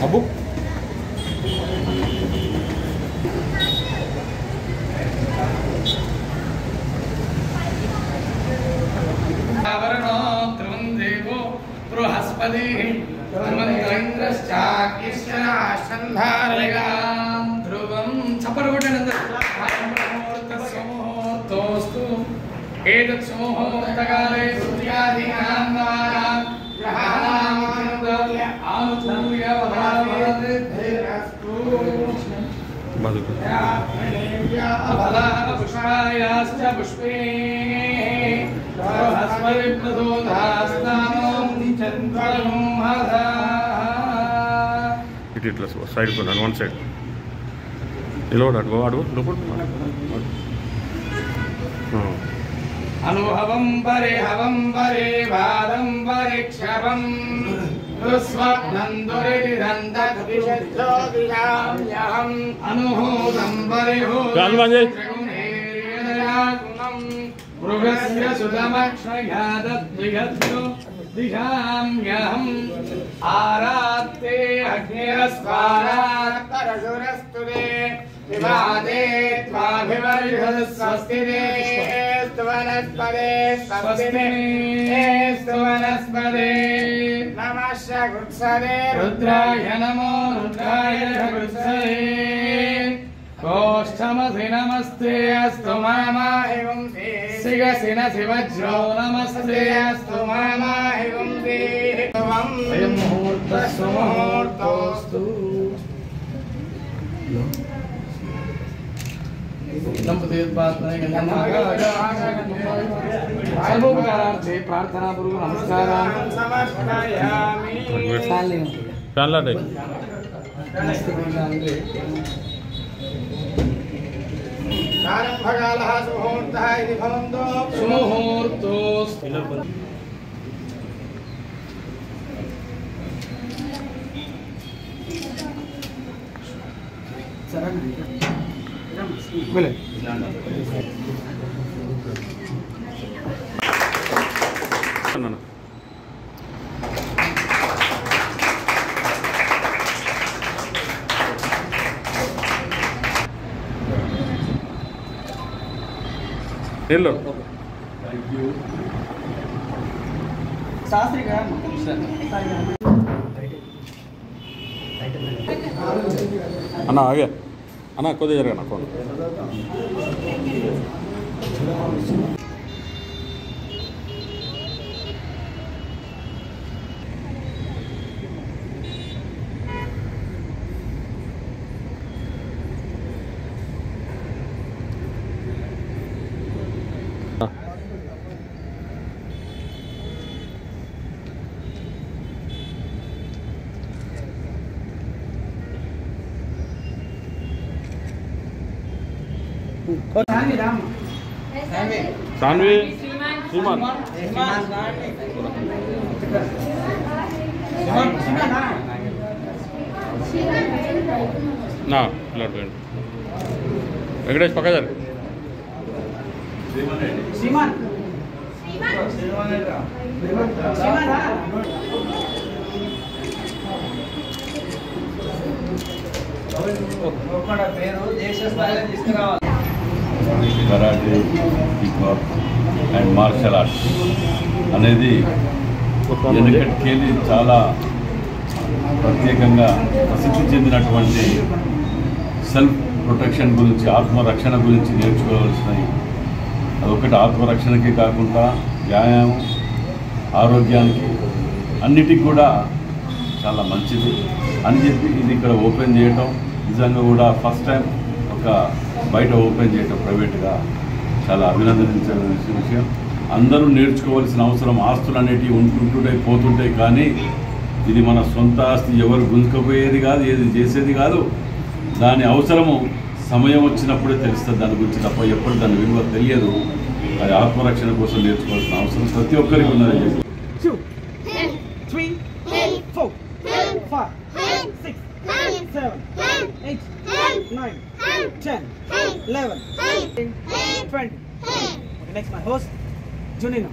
అబ్బు बृहस्पति ध्रुवं सपरवटनन्दोस्तु एतत् सुमुहूर्तकाले पुष्पायाश्च पुष्पे ఇట్లా సైడ్ కొన్నాను వన్ సైడ్ నిలబడు అడుగు అనుహవం పరిహవం పరే వాదం పరిక్షవం స్వప్నం దురిదంతకవిషజ్యోతిషామ్యహం అనుహూతం పరిహూతం మృగస్య సుతమక్షయాద్విహద్యో దిశామ్యహం ఆరాత్తే అగ్నిరస్వారాత్తరసురస్తుతే వివాదే త్వాభివర్షస్వస్తిదే స్తవనస్పదే స్వస్తినే స్తవనస్పదే నమః గుత్సదే రుద్రాయ నమో రుద్రాయ గుత్సదే కోష్టమసి నమస్తే అస్తు మామాహివం శిగసిన శివజ్రో నమస్తే అస్తు మామాహివం స్వయం ముహూర్త సుముహూర్తోస్తు सर्वोपकारार्थे प्रार्थनापूर्वक नमस्कारान् समर्पयामि। प्रारम्भकालः सुमुहूर्तः इति भवन्तो सुमुहूर्तोऽस्तु। बोले हेलो शास्त्री का अन्ना आगे अन्ना को जरा ना कौन सानवी श्रीमान ना ब्लड बैंक वेंकटेश पक्का जर श्रीमान పేరు దేశ స్థాయిలో తీసుకురావాలి కరాటే కిక్బాక్స్ అండ్ మార్షల్ ఆర్ట్స్ అనేది వెనకటికెళ్ళి చాలా ప్రత్యేకంగా ప్రసిద్ధి చెందినటువంటి సెల్ఫ్ ప్రొటెక్షన్ గురించి ఆత్మరక్షణ గురించి నేర్చుకోవాల్సినవి అదొకటి ఆత్మరక్షణకే కాకుండా వ్యాయామం ఆరోగ్యానికి అన్నిటికి కూడా చాలా మంచిది అని చెప్పి ఇది ఇక్కడ ఓపెన్ చేయటం నిజంగా కూడా ఫస్ట్ టైం ఒక బయట ఓపెన్ చేయటం ప్రైవేట్గా చాలా అభినందించవలసిన విషయం. అందరూ నేర్చుకోవాల్సిన అవసరం. ఆస్తులు అనేటివి ఉంటుంటాయి పోతుంటాయి, కానీ ఇది మన సొంత ఆస్తి, ఎవరు గుంజుకపోయేది కాదు, ఏది చేసేది కాదు. దాని అవసరము సమయం వచ్చినప్పుడే తెలుస్తుంది దాని గురించి, తప్ప ఎప్పుడు దాని విలువ తెలియదు. అది ఆత్మరక్షణ కోసం నేర్చుకోవాల్సిన అవసరం ప్రతి ఒక్కరికి ఉన్నదని చెప్పి 2 3 4 5 6 7 8 9 10 11 20. Next, my host Junino.